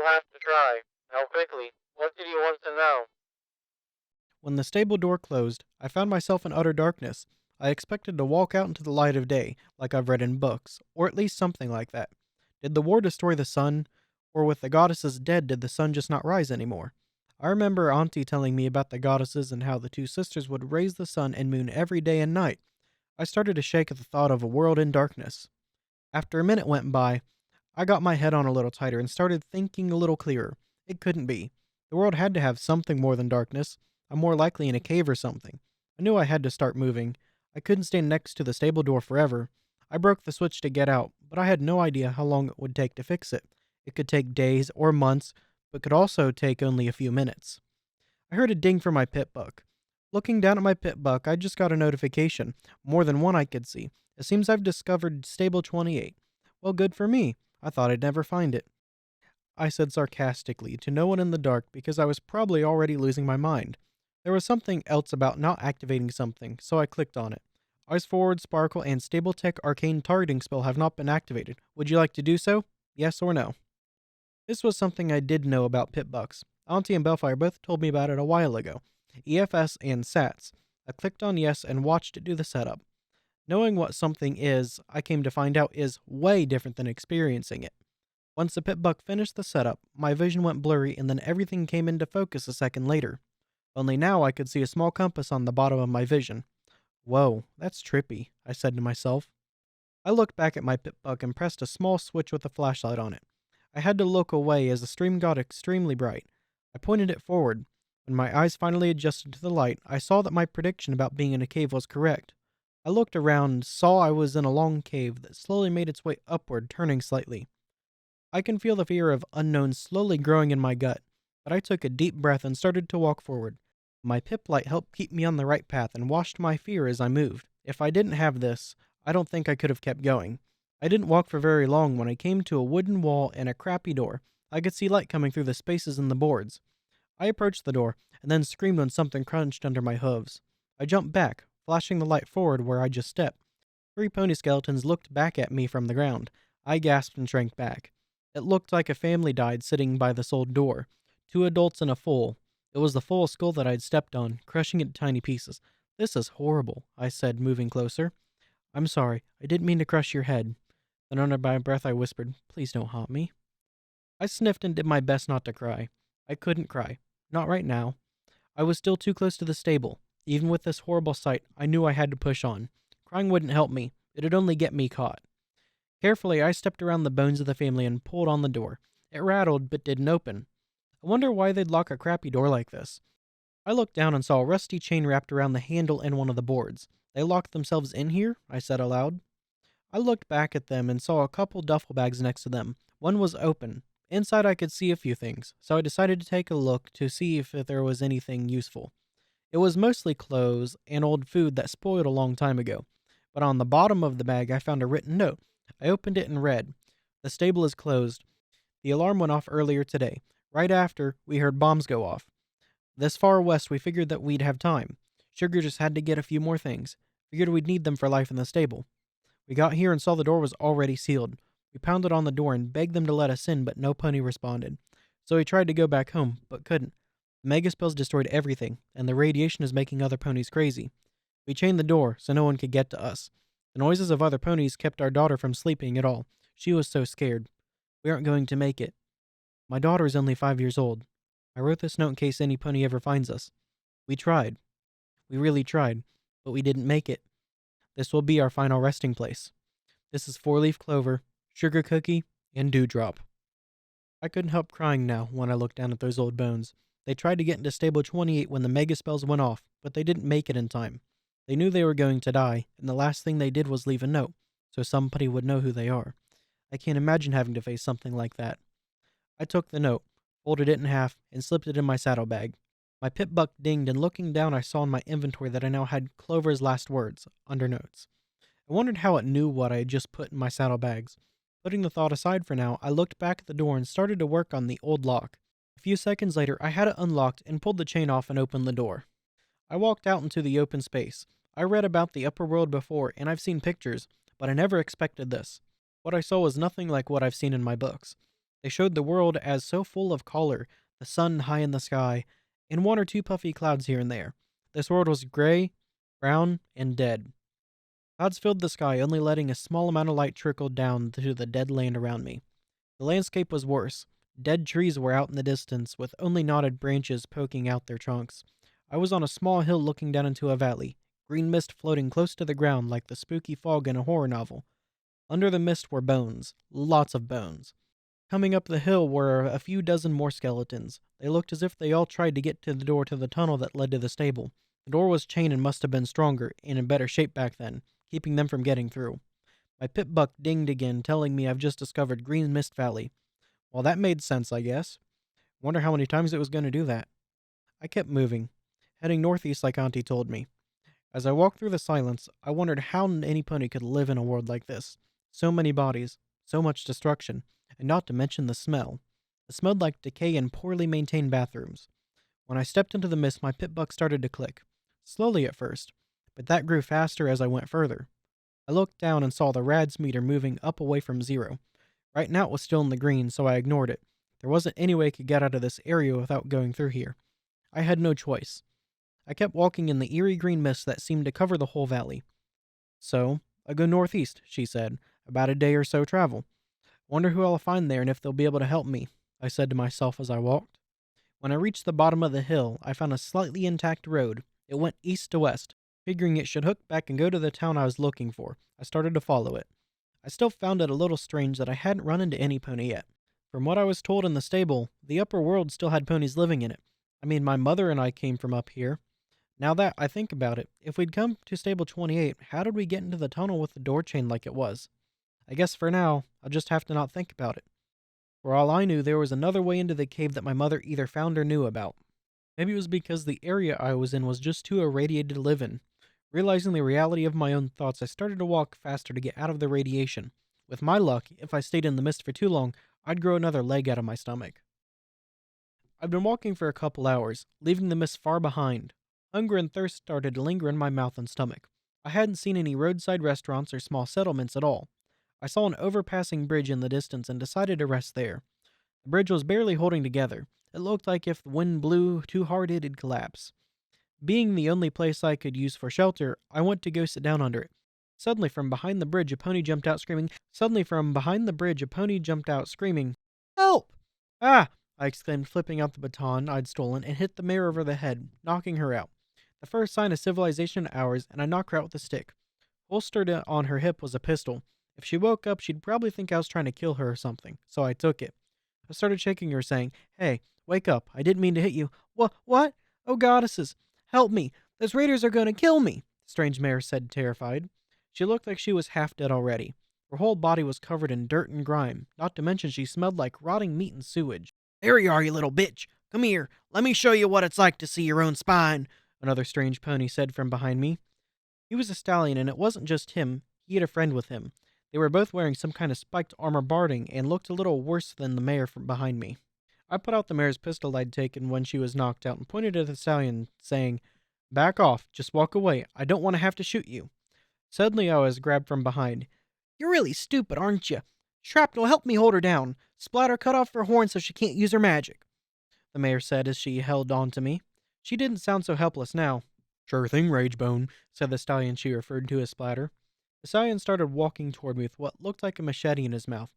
have to try. How quickly? What did you want to know? When the stable door closed, I found myself in utter darkness. I expected to walk out into the light of day, like I've read in books, or at least something like that. Did the war destroy the sun? Or with the goddesses dead, did the sun just not rise anymore? I remember Auntie telling me about the goddesses and how the two sisters would raise the sun and moon every day and night. I started to shake at the thought of a world in darkness. After a minute went by, I got my head on a little tighter and started thinking a little clearer. It couldn't be. The world had to have something more than darkness. I'm more likely in a cave or something. I knew I had to start moving. I couldn't stand next to the stable door forever. I broke the switch to get out, but I had no idea how long it would take to fix it. It could take days or months, but could also take only a few minutes. I heard a ding from my pit buck. Looking down at my pit buck, I just got a notification. More than one I could see. It seems I've discovered Stable 28. Well, good for me. I thought I'd never find it. I said sarcastically to no one in the dark because I was probably already losing my mind. There was something else about not activating something, so I clicked on it. Eyes Forward, Sparkle, and Stable Tech Arcane Targeting spell have not been activated. Would you like to do so? Yes or no? This was something I did know about pit bucks. Auntie and Bellfire both told me about it a while ago. EFS and SATs. I clicked on yes and watched it do the setup. Knowing what something is, I came to find out is way different than experiencing it. Once the pit buck finished the setup, my vision went blurry and then everything came into focus a second later. Only now I could see a small compass on the bottom of my vision. Whoa, that's trippy, I said to myself. I looked back at my pit buck and pressed a small switch with a flashlight on it. I had to look away as the stream got extremely bright. I pointed it forward. When my eyes finally adjusted to the light, I saw that my prediction about being in a cave was correct. I looked around and saw I was in a long cave that slowly made its way upward, turning slightly. I can feel the fear of unknown slowly growing in my gut, but I took a deep breath and started to walk forward. My pip light helped keep me on the right path and washed my fear as I moved. If I didn't have this, I don't think I could have kept going. I didn't walk for very long when I came to a wooden wall and a crappy door. I could see light coming through the spaces in the boards. I approached the door and then screamed when something crunched under my hooves. I jumped back, flashing the light forward where I just stepped. Three pony skeletons looked back at me from the ground. I gasped and shrank back. It looked like a family died sitting by this old door. Two adults and a foal. It was the foal's skull that I'd stepped on, crushing it to tiny pieces. This is horrible, I said, moving closer. I'm sorry, I didn't mean to crush your head. Then under my breath I whispered, please don't haunt me. I sniffed and did my best not to cry. I couldn't cry. Not right now. I was still too close to the stable. Even with this horrible sight, I knew I had to push on. Crying wouldn't help me. It'd only get me caught. Carefully, I stepped around the bones of the family and pulled on the door. It rattled, but didn't open. I wonder why they'd lock a crappy door like this. I looked down and saw a rusty chain wrapped around the handle and one of the boards. They locked themselves in here? I said aloud. I looked back at them and saw a couple duffel bags next to them. One was open. Inside I could see a few things, so I decided to take a look to see if there was anything useful. It was mostly clothes and old food that spoiled a long time ago, but on the bottom of the bag I found a written note. I opened it and read, "The stable is closed. The alarm went off earlier today, right after we heard bombs go off. This far west we figured that we'd have time. Sugar just had to get a few more things. Figured we'd need them for life in the stable. We got here and saw the door was already sealed. We pounded on the door and begged them to let us in, but no pony responded. So we tried to go back home, but couldn't. The mega spells destroyed everything, and the radiation is making other ponies crazy. We chained the door so no one could get to us. The noises of other ponies kept our daughter from sleeping at all. She was so scared. We aren't going to make it. My daughter is only 5 years old. I wrote this note in case any pony ever finds us. We tried. We really tried, but we didn't make it. This will be our final resting place. This is Four-Leaf Clover, Sugar Cookie, and Dewdrop." I couldn't help crying now when I looked down at those old bones. They tried to get into Stable 28 when the mega spells went off, but they didn't make it in time. They knew they were going to die, and the last thing they did was leave a note, so somebody would know who they are. I can't imagine having to face something like that. I took the note, folded it in half, and slipped it in my saddlebag. My pip buck dinged, and looking down I saw in my inventory that I now had Clover's last words, under notes. I wondered how it knew what I had just put in my saddlebags. Putting the thought aside for now, I looked back at the door and started to work on the old lock. A few seconds later, I had it unlocked and pulled the chain off and opened the door. I walked out into the open space. I read about the upper world before, and I've seen pictures, but I never expected this. What I saw was nothing like what I've seen in my books. They showed the world as so full of color, the sun high in the sky, and one or two puffy clouds here and there. This world was gray, brown, and dead. Clouds filled the sky, only letting a small amount of light trickle down to the dead land around me. The landscape was worse. Dead trees were out in the distance, with only knotted branches poking out their trunks. I was on a small hill looking down into a valley, green mist floating close to the ground like the spooky fog in a horror novel. Under the mist were bones, lots of bones. Coming up the hill were a few dozen more skeletons. They looked as if they all tried to get to the door to the tunnel that led to the stable. The door was chained and must have been stronger and in better shape back then, keeping them from getting through. My pit buck dinged again, telling me I've just discovered Green Mist Valley. Well, that made sense, I guess. Wonder how many times it was going to do that. I kept moving, heading northeast like Auntie told me. As I walked through the silence, I wondered how any pony could live in a world like this. So many bodies, so much destruction, and not to mention the smell. It smelled like decay in poorly maintained bathrooms. When I stepped into the mist, my pit buck started to click. Slowly at first, but that grew faster as I went further. I looked down and saw the RADS meter moving up away from 0. Right now it was still in the green, so I ignored it. There wasn't any way I could get out of this area without going through here. I had no choice. I kept walking in the eerie green mist that seemed to cover the whole valley. So, I go northeast, she said. About a day or so travel. Wonder who I'll find there and if they'll be able to help me, I said to myself as I walked. When I reached the bottom of the hill, I found a slightly intact road. It went east to west. Figuring it should hook back and go to the town I was looking for, I started to follow it. I still found it a little strange that I hadn't run into any pony yet. From what I was told in the stable, the upper world still had ponies living in it. I mean, my mother and I came from up here. Now that I think about it, if we'd come to stable 28, how did we get into the tunnel with the door chained like it was? I guess for now, I'll just have to not think about it. For all I knew, there was another way into the cave that my mother either found or knew about. Maybe it was because the area I was in was just too irradiated to live in. Realizing the reality of my own thoughts, I started to walk faster to get out of the radiation. With my luck, if I stayed in the mist for too long, I'd grow another leg out of my stomach. I'd been walking for a couple hours, leaving the mist far behind. Hunger and thirst started to linger in my mouth and stomach. I hadn't seen any roadside restaurants or small settlements at all. I saw an overpassing bridge in the distance and decided to rest there. The bridge was barely holding together. It looked like if the wind blew too hard it'd collapse. Being the only place I could use for shelter, I went to go sit down under it. Suddenly from behind the bridge a pony jumped out screaming, "Help!" "Ah!" I exclaimed, flipping out the baton I'd stolen and hit the mare over the head, knocking her out. The first sign of civilization in hours, and I knocked her out with a stick. Holstered on her hip was a pistol. If she woke up, she'd probably think I was trying to kill her or something, so I took it. I started shaking her, saying, "Hey, wake up. I didn't mean to hit you." What? Oh, goddesses. Help me. Those raiders are going to kill me," the strange mare said, terrified. She looked like she was half dead already. Her whole body was covered in dirt and grime, not to mention she smelled like rotting meat and sewage. "There you are, you little bitch. Come here. Let me show you what it's like to see your own spine," another strange pony said from behind me. He was a stallion, and it wasn't just him. He had a friend with him. They were both wearing some kind of spiked armor barding and looked a little worse than the mare from behind me. I put out the mare's pistol I'd taken when she was knocked out and pointed at the stallion, saying, "Back off. Just walk away. I don't want to have to shoot you." Suddenly I was grabbed from behind. "You're really stupid, aren't you? Shrapnel, help me hold her down. Splatter, cut off her horn so she can't use her magic," the mare said as she held on to me. She didn't sound so helpless now. "Sure thing, Ragebone," said the stallion she referred to as Splatter. The stallion started walking toward me with what looked like a machete in his mouth.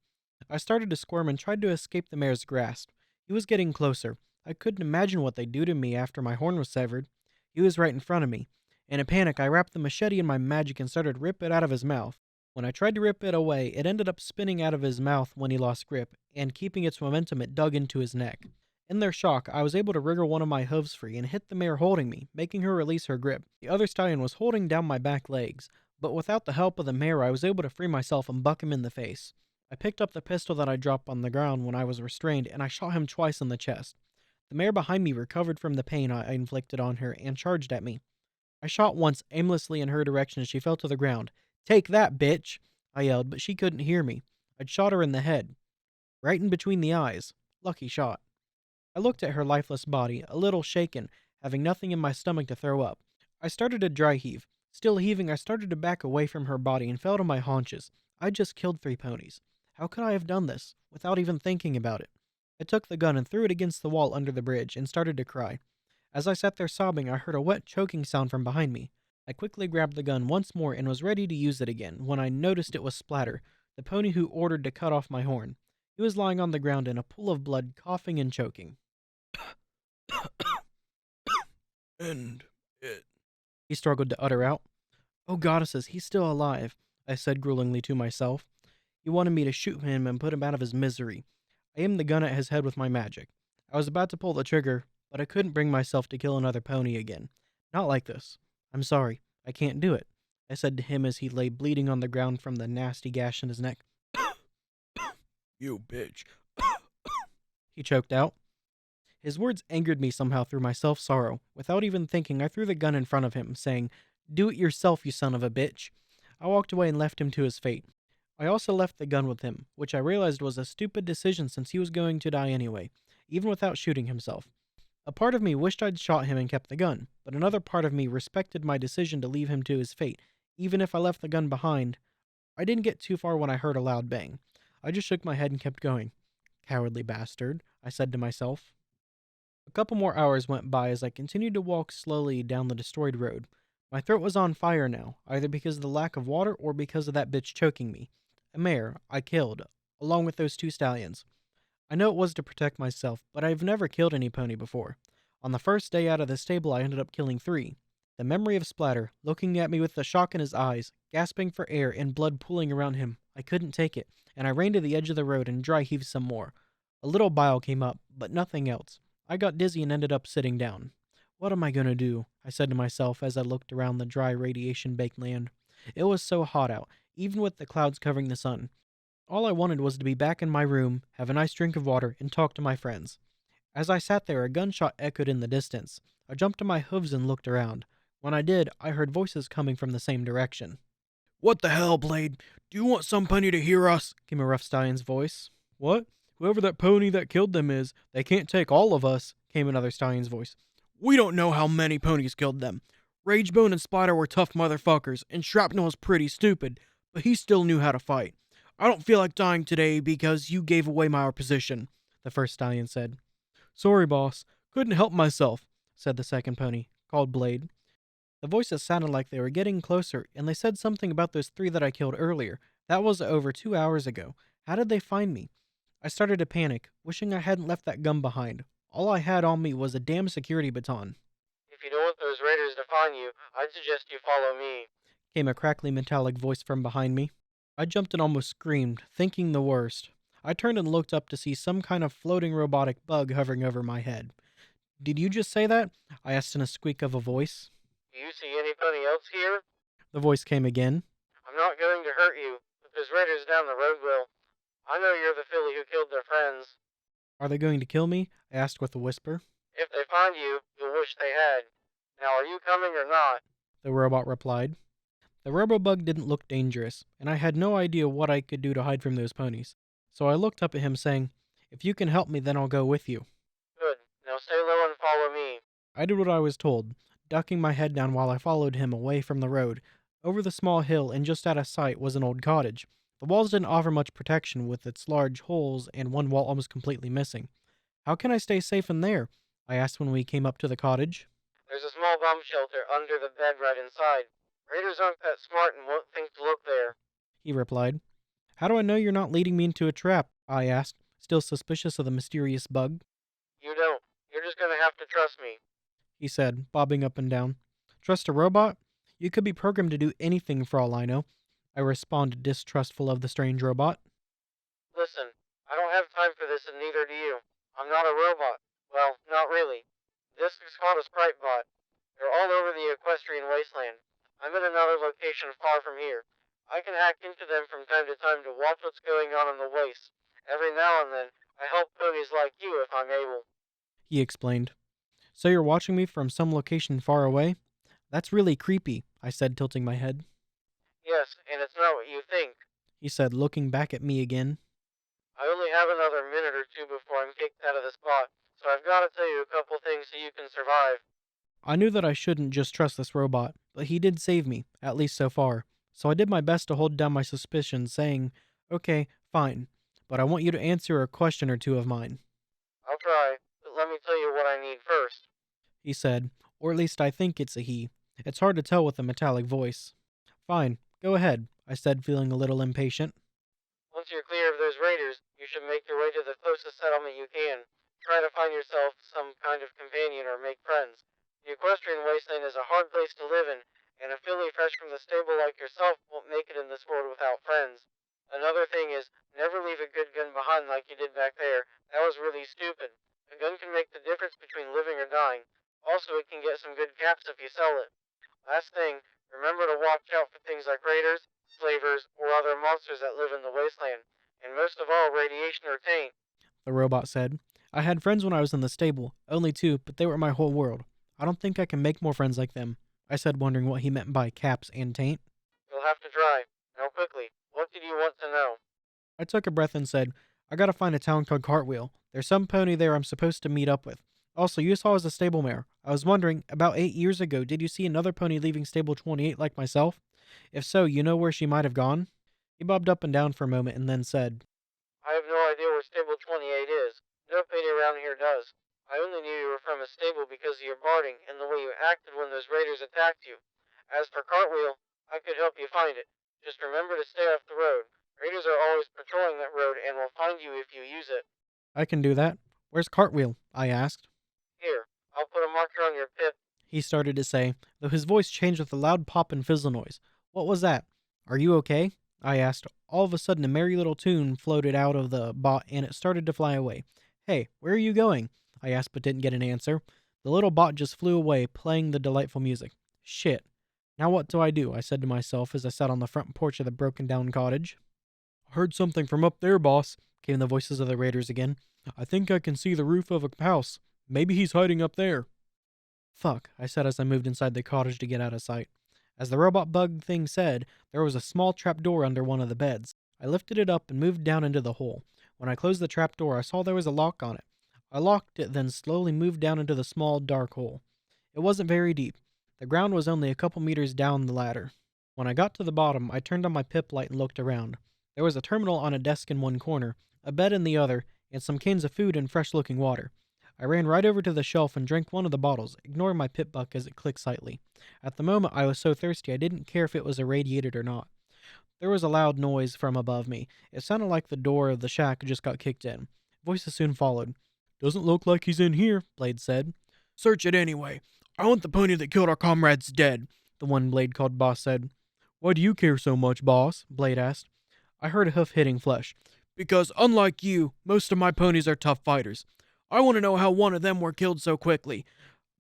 I started to squirm and tried to escape the mare's grasp. He was getting closer. I couldn't imagine what they'd do to me after my horn was severed. He was right in front of me. In a panic, I wrapped the machete in my magic and started to rip it out of his mouth. When I tried to rip it away, it ended up spinning out of his mouth when he lost grip, and keeping its momentum, it dug into his neck. In their shock, I was able to wriggle one of my hooves free and hit the mare holding me, making her release her grip. The other stallion was holding down my back legs, but without the help of the mare, I was able to free myself and buck him in the face. I picked up the pistol that I dropped on the ground when I was restrained, and I shot him twice in the chest. The mare behind me recovered from the pain I inflicted on her and charged at me. I shot once aimlessly in her direction as she fell to the ground. "Take that, bitch!" I yelled, but she couldn't hear me. I'd shot her in the head, right in between the eyes. Lucky shot. I looked at her lifeless body, a little shaken, having nothing in my stomach to throw up. I started to dry heave. Still heaving, I started to back away from her body and fell to my haunches. I just killed 3 ponies. How could I have done this, without even thinking about it? I took the gun and threw it against the wall under the bridge and started to cry. As I sat there sobbing, I heard a wet choking sound from behind me. I quickly grabbed the gun once more and was ready to use it again when I noticed it was Splatter, the pony who ordered to cut off my horn. He was lying on the ground in a pool of blood, coughing and choking. End it. He struggled to utter out. Oh, goddesses, he's still alive, I said grudgingly to myself. He wanted me to shoot him and put him out of his misery. I aimed the gun at his head with my magic. I was about to pull the trigger, but I couldn't bring myself to kill another pony again. Not like this. I'm sorry. I can't do it, I said to him as he lay bleeding on the ground from the nasty gash in his neck. You bitch. He choked out. His words angered me somehow through my self-sorrow. Without even thinking, I threw the gun in front of him, saying, Do it yourself, you son of a bitch. I walked away and left him to his fate. I also left the gun with him, which I realized was a stupid decision since he was going to die anyway, even without shooting himself. A part of me wished I'd shot him and kept the gun, but another part of me respected my decision to leave him to his fate, even if I left the gun behind. I didn't get too far when I heard a loud bang. I just shook my head and kept going. Cowardly bastard, I said to myself. A couple more hours went by as I continued to walk slowly down the destroyed road. My throat was on fire now, either because of the lack of water or because of that bitch choking me. A mare I killed, along with those 2 stallions. I know it was to protect myself, but I've never killed any pony before. On the first day out of the stable, I ended up killing 3. The memory of Splatter, looking at me with the shock in his eyes, gasping for air and blood pooling around him. I couldn't take it, and I ran to the edge of the road and dry heaved some more. A little bile came up, but nothing else. I got dizzy and ended up sitting down. What am I going to do? I said to myself as I looked around the dry radiation-baked land. It was so hot out, even with the clouds covering the sun. All I wanted was to be back in my room, have a nice drink of water, and talk to my friends. As I sat there, a gunshot echoed in the distance. I jumped to my hooves and looked around. When I did, I heard voices coming from the same direction. What the hell, Blade? Do you want some pony to hear us? Came a rough stallion's voice. What? Whoever that pony that killed them is, they can't take all of us, came another stallion's voice. We don't know how many ponies killed them. Ragebone and Splatter were tough motherfuckers, and Shrapnel was pretty stupid, but he still knew how to fight. I don't feel like dying today because you gave away my position, the first stallion said. Sorry, boss. Couldn't help myself, said the second pony, called Blade. The voices sounded like they were getting closer, and they said something about those 3 that I killed earlier. That was over 2 hours ago. How did they find me? I started to panic, wishing I hadn't left that gun behind. All I had on me was a damn security baton. If you don't want those raiders to find you, I'd suggest you follow me, came a crackly metallic voice from behind me. I jumped and almost screamed, thinking the worst. I turned and looked up to see some kind of floating robotic bug hovering over my head. Did you just say that? I asked in a squeak of a voice. Do you see anybody else here? The voice came again. I'm not going to hurt you, but those raiders down the road will. I know you're the filly who killed their friends. Are they going to kill me? I asked with a whisper. If they find you, you'll wish they had. Now are you coming or not? The robot replied. The robobug didn't look dangerous, and I had no idea what I could do to hide from those ponies. So I looked up at him saying, If you can help me, then I'll go with you. Good. Now stay low and follow me. I did what I was told, ducking my head down while I followed him away from the road. Over the small hill and just out of sight was an old cottage. The walls didn't offer much protection with its large holes and one wall almost completely missing. How can I stay safe in there? I asked when we came up to the cottage. There's a small bomb shelter under the bed right inside. Raiders aren't that smart and won't think to look there, he replied. How do I know you're not leading me into a trap? I asked, still suspicious of the mysterious bug. You don't. You're just gonna have to trust me, he said, bobbing up and down. Trust a robot? You could be programmed to do anything for all I know. I responded, distrustful of the strange robot. Listen, I don't have time for this and neither do you. I'm not a robot. Well, not really. This is called a sprite bot. They're all over the Equestrian wasteland. I'm in another location far from here. I can hack into them from time to time to watch what's going on in the waste. Every now and then, I help ponies like you if I'm able, he explained. So you're watching me from some location far away? That's really creepy, I said, tilting my head. Yes, and it's not what you think, he said, looking back at me again. I only have another minute or 2 before I'm kicked out of the spot, so I've got to tell you a couple things so you can survive. I knew that I shouldn't just trust this robot, but he did save me, at least so far. So I did my best to hold down my suspicions, saying, Okay, Fine, but I want you to answer a question or two of mine, I'll try, but let me tell you what I need first. he said, or at least I think it's a he. It's hard to tell with a metallic voice. Fine, go ahead, I said, feeling a little impatient. Once you're clear of those raiders, you should make your way to the closest settlement you can. Try to find yourself some kind of companion or make friends. The equestrian wasteland is a hard place to live in, and a filly fresh from the stable like yourself won't make it in this world without friends. Another thing is, never leave a good gun behind like you did back there. That was really stupid. A gun can make the difference between living or dying. Also, it can get some good caps if you sell it. Last thing, remember to watch out for things like raiders, slavers, or other monsters that live in the wasteland. And most of all, radiation or taint. The robot said. I had friends when I was in the stable, only two, but they were my whole world. I don't think I can make more friends like them, I said, wondering what he meant by caps and taint. You'll have to try. Now quickly, what did you want to know? I took a breath and said, I gotta find a town called Cartwheel. There's some pony there I'm supposed to meet up with. Also, you saw as a stable mare. I was wondering, about 8 years ago, did you see another pony leaving stable 28 like myself? If so, you know where she might have gone? He bobbed up and down for a moment and then said, I have no idea where stable 28 is. Nobody around here does. I only knew you were from a stable because of your barking and the way you acted when those raiders attacked you. As for Cartwheel, I could help you find it. Just remember to stay off the road. Raiders are always patrolling that road and will find you if you use it. I can do that. Where's Cartwheel? I asked. Here, I'll put a marker on your pip. He started to say, though his voice changed with a loud pop and fizzle noise. What was that? Are you okay? I asked. All of a sudden, a merry little tune floated out of the bot and it started to fly away. Hey, where are you going? I asked but didn't get an answer. The little bot just flew away, playing the delightful music. Shit. Now what do? I said to myself as I sat on the front porch of the broken down cottage. I heard something from up there, boss, came the voices of the raiders again. I think I can see the roof of a house. Maybe he's hiding up there. Fuck, I said as I moved inside the cottage to get out of sight. As the robot bug thing said, there was a small trap door under one of the beds. I lifted it up and moved down into the hole. When I closed the trap door, I saw there was a lock on it. I locked it, then slowly moved down into the small, dark hole. It wasn't very deep. The ground was only a couple meters down the ladder. When I got to the bottom, I turned on my pip light and looked around. There was a terminal on a desk in one corner, a bed in the other, and some cans of food and fresh-looking water. I ran right over to the shelf and drank one of the bottles, ignoring my pip buck as it clicked slightly. At the moment, I was so thirsty I didn't care if it was irradiated or not. There was a loud noise from above me. It sounded like the door of the shack just got kicked in. Voices soon followed. Doesn't look like he's in here, Blade said. Search it anyway. I want the pony that killed our comrades dead, the one Blade called Boss said. Why do you care so much, Boss? Blade asked. I heard a hoof hitting flesh. Because, unlike you, most of my ponies are tough fighters. I want to know how one of them were killed so quickly.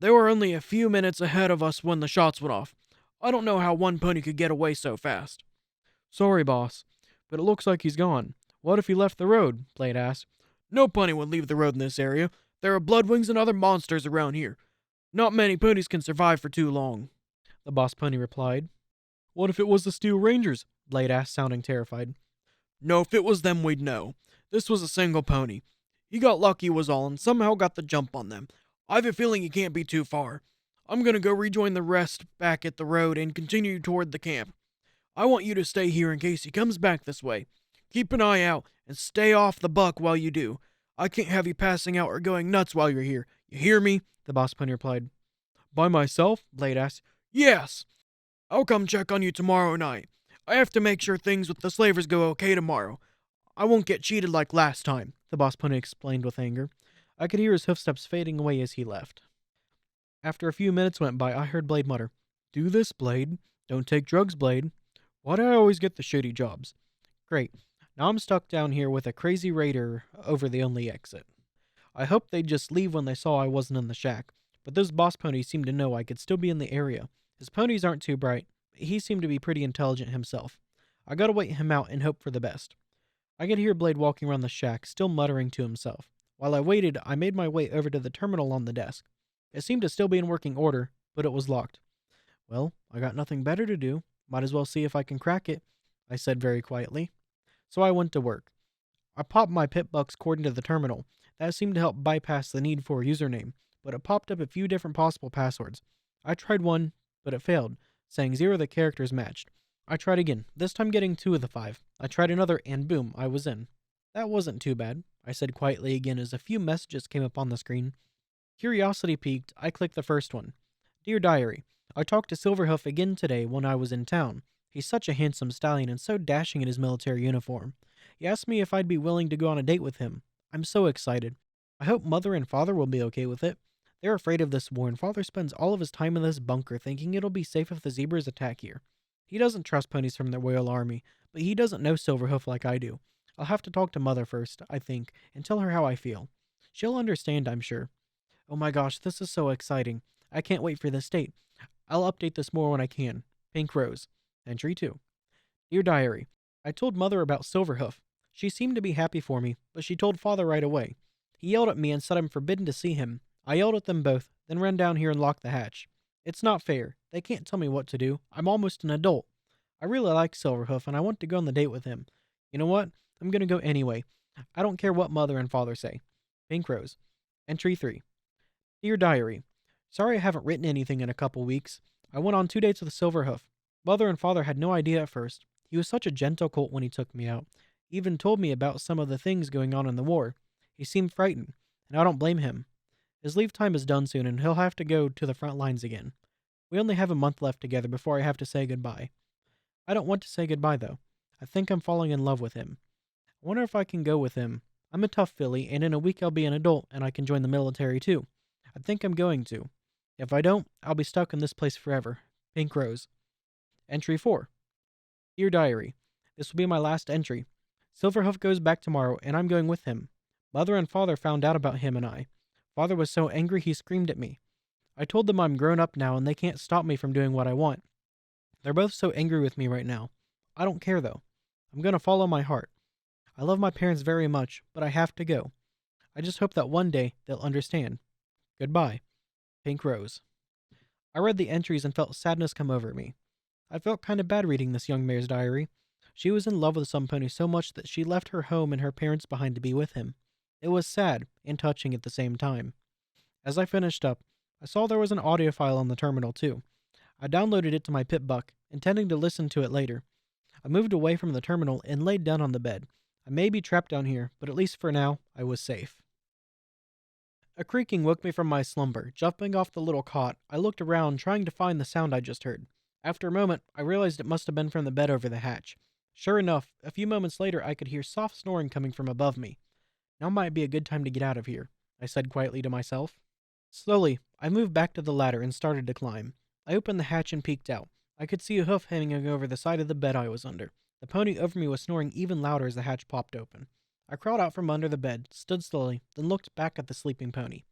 They were only a few minutes ahead of us when the shots went off. I don't know how one pony could get away so fast. Sorry, boss, but it looks like he's gone. What if he left the road? Blade asked. No pony would leave the road in this area. There are bloodwings and other monsters around here. Not many ponies can survive for too long, the boss pony replied. What if it was the Steel Rangers? Blade asked, sounding terrified. No, if it was them, we'd know. This was a single pony. He got lucky was all and somehow got the jump on them. I have a feeling he can't be too far. I'm gonna go rejoin the rest back at the road and continue toward the camp. I want you to stay here in case he comes back this way. Keep an eye out and stay off the buck while you do. I can't have you passing out or going nuts while you're here. You hear me? The boss pony replied. By myself? Blade asked. Yes. I'll come check on you tomorrow night. I have to make sure things with the slavers go okay tomorrow. I won't get cheated like last time, the boss pony explained with anger. I could hear his hoofsteps fading away as he left. After a few minutes went by, I heard Blade mutter, Do this, Blade. Don't take drugs, Blade. Why do I always get the shitty jobs? Great. Now I'm stuck down here with a crazy raider over the only exit. I hoped they'd just leave when they saw I wasn't in the shack, but those boss ponies seemed to know I could still be in the area. His ponies aren't too bright, but he seemed to be pretty intelligent himself. I gotta wait him out and hope for the best. I could hear Blade walking around the shack, still muttering to himself. While I waited, I made my way over to the terminal on the desk. It seemed to still be in working order, but it was locked. Well, I got nothing better to do. Might as well see if I can crack it, I said very quietly. So I went to work. I popped my Pip-Buck's cord into the terminal. That seemed to help bypass the need for a username, but it popped up a few different possible passwords. I tried one, but it failed, saying 0 of the characters matched. I tried again, this time getting 2 of the 5. I tried another, and boom, I was in. That wasn't too bad, I said quietly again as a few messages came up on the screen. Curiosity piqued, I clicked the first one. Dear Diary, I talked to Silverhoof again today when I was in town. He's such a handsome stallion and so dashing in his military uniform. He asked me if I'd be willing to go on a date with him. I'm so excited. I hope Mother and Father will be okay with it. They're afraid of this war, and Father spends all of his time in this bunker thinking it'll be safe if the zebras attack here. He doesn't trust ponies from the royal army, but he doesn't know Silverhoof like I do. I'll have to talk to Mother first, I think, and tell her how I feel. She'll understand, I'm sure. Oh my gosh, this is so exciting. I can't wait for this date. I'll update this more when I can. Pink Rose. Entry 2. Dear Diary, I told Mother about Silverhoof. She seemed to be happy for me, but she told Father right away. He yelled at me and said I'm forbidden to see him. I yelled at them both, then ran down here and locked the hatch. It's not fair. They can't tell me what to do. I'm almost an adult. I really like Silverhoof and I want to go on the date with him. You know what? I'm going to go anyway. I don't care what Mother and Father say. Pink Rose. Entry 3. Dear Diary, sorry I haven't written anything in a couple weeks. I went on 2 dates with Silverhoof. Mother and Father had no idea at first. He was such a gentle colt when he took me out. He even told me about some of the things going on in the war. He seemed frightened, and I don't blame him. His leave time is done soon, and he'll have to go to the front lines again. We only have a month left together before I have to say goodbye. I don't want to say goodbye, though. I think I'm falling in love with him. I wonder if I can go with him. I'm a tough filly, and in a week I'll be an adult, and I can join the military, too. I think I'm going to. If I don't, I'll be stuck in this place forever. Pink Rose. Entry 4. Dear Diary, this will be my last entry. Silverhoof goes back tomorrow, and I'm going with him. Mother and Father found out about him and I. Father was so angry he screamed at me. I told them I'm grown up now and they can't stop me from doing what I want. They're both so angry with me right now. I don't care, though. I'm going to follow my heart. I love my parents very much, but I have to go. I just hope that one day they'll understand. Goodbye. Pink Rose. I read the entries and felt sadness come over me. I felt kind of bad reading this young mare's diary. She was in love with some pony so much that she left her home and her parents behind to be with him. It was sad and touching at the same time. As I finished up, I saw there was an audio file on the terminal too. I downloaded it to my PipBuck, intending to listen to it later. I moved away from the terminal and laid down on the bed. I may be trapped down here, but at least for now, I was safe. A creaking woke me from my slumber. Jumping off the little cot, I looked around, trying to find the sound I just heard. After a moment, I realized it must have been from the bed over the hatch. Sure enough, a few moments later I could hear soft snoring coming from above me. Now might be a good time to get out of here, I said quietly to myself. Slowly, I moved back to the ladder and started to climb. I opened the hatch and peeked out. I could see a hoof hanging over the side of the bed I was under. The pony over me was snoring even louder as the hatch popped open. I crawled out from under the bed, stood slowly, then looked back at the sleeping pony.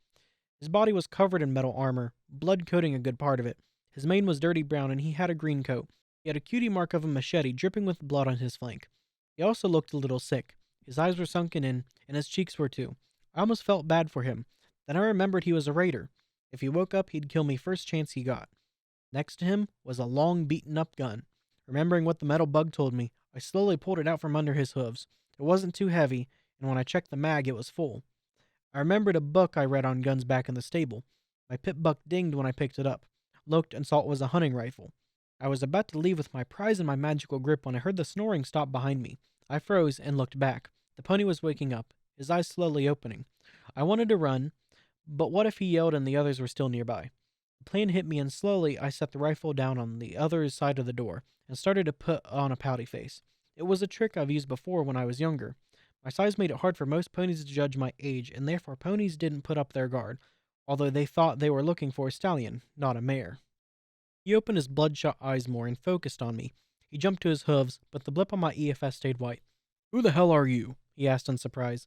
His body was covered in metal armor, blood coating a good part of it. His mane was dirty brown and he had a green coat. He had a cutie mark of a machete dripping with blood on his flank. He also looked a little sick. His eyes were sunken in, and his cheeks were too. I almost felt bad for him. Then I remembered he was a raider. If he woke up, he'd kill me first chance he got. Next to him was a long, beaten-up gun. Remembering what the metal bug told me, I slowly pulled it out from under his hooves. It wasn't too heavy, and when I checked the mag, it was full. I remembered a book I read on guns back in the stable. My PipBuck dinged when I picked it up. Looked and saw it was a hunting rifle. I was about to leave with my prize in my magical grip when I heard the snoring stop behind me. I froze and looked back. The pony was waking up, his eyes slowly opening. I wanted to run, but what if he yelled and the others were still nearby? The plan hit me and slowly I set the rifle down on the other side of the door and started to put on a pouty face. It was a trick I've used before when I was younger. My size made it hard for most ponies to judge my age, and therefore ponies didn't put up their guard, although they thought they were looking for a stallion, not a mare. He opened his bloodshot eyes more and focused on me. He jumped to his hooves, but the blip on my EFS stayed white. "Who the hell are you?" he asked in surprise.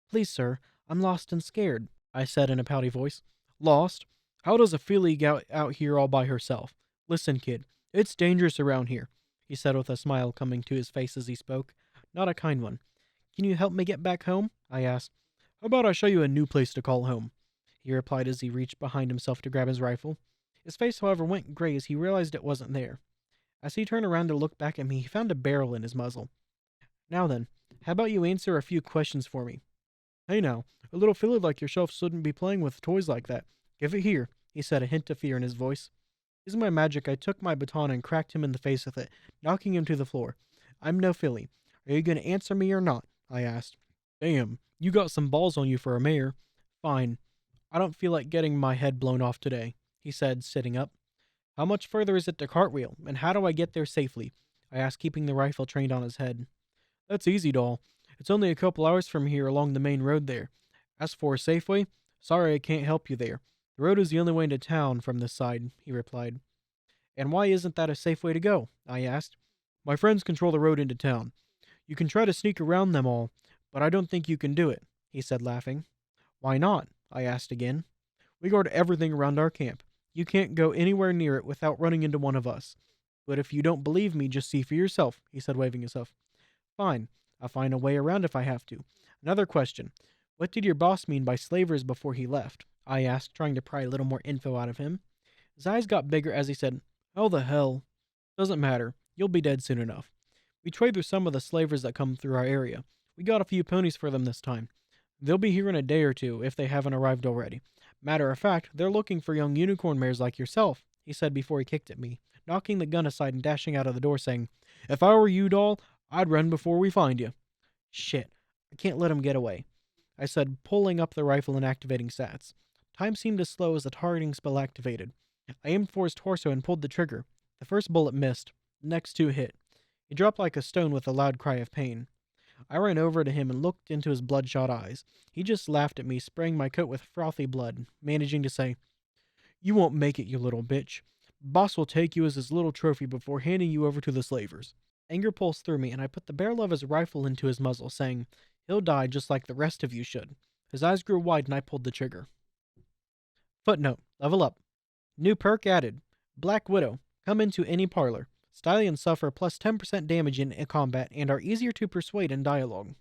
"Please, sir, I'm lost and scared," I said in a pouty voice. "Lost? How does a filly get out here all by herself? Listen, kid, it's dangerous around here," he said with a smile coming to his face as he spoke. Not a kind one. "Can you help me get back home?" I asked. "How about I show you a new place to call home?" he replied as he reached behind himself to grab his rifle. His face, however, went gray as he realized it wasn't there. As he turned around to look back at me, he found a barrel in his muzzle. "Now then, how about you answer a few questions for me?" "Hey now, a little filly like yourself shouldn't be playing with toys like that. Give it here," he said, a hint of fear in his voice. Using my magic, I took my baton and cracked him in the face with it, knocking him to the floor. I'm no filly. Are you going to answer me or not? I asked. Damn, you got some balls on you for a mayor. Fine. I don't feel like getting my head blown off today, he said, sitting up. How much further is it to Cartwheel, and how do I get there safely? I asked, keeping the rifle trained on his head. That's easy, doll. It's only a couple hours from here along the main road there. As for Safeway, sorry I can't help you there. The road is the only way into town from this side, he replied. And why isn't that a safe way to go? I asked. My friends control the road into town. You can try to sneak around them all, but I don't think you can do it, he said, laughing. Why not? I asked again. We guard everything around our camp. You can't go anywhere near it without running into one of us. But if you don't believe me, just see for yourself, he said, waving himself. Fine. I'll find a way around if I have to. Another question. What did your boss mean by slavers before he left? I asked, trying to pry a little more info out of him. His eyes got bigger as he said, "How the hell? Doesn't matter. You'll be dead soon enough. We trade with some of the slavers that come through our area. We got a few ponies for them this time. They'll be here in a day or two if they haven't arrived already. Matter of fact, they're looking for young unicorn mares like yourself," he said before he kicked at me, knocking the gun aside and dashing out of the door, saying, "If I were you, doll, I'd run before we find you." Shit. I can't let him get away, I said, pulling up the rifle and activating sats. Time seemed as slow as the targeting spell activated. I aimed for his torso and pulled the trigger. The first bullet missed. The next two hit. He dropped like a stone with a loud cry of pain. I ran over to him and looked into his bloodshot eyes. He just laughed at me, spraying my coat with frothy blood, managing to say, "You won't make it, you little bitch. Boss will take you as his little trophy before handing you over to the slavers." Anger pulsed through me, and I put the barrel of his rifle into his muzzle, saying, "He'll die just like the rest of you should." His eyes grew wide, and I pulled the trigger. Footnote. Level up. New perk added. Black Widow. Come into any parlor. Stallions suffer plus 10% damage in combat and are easier to persuade in dialogue.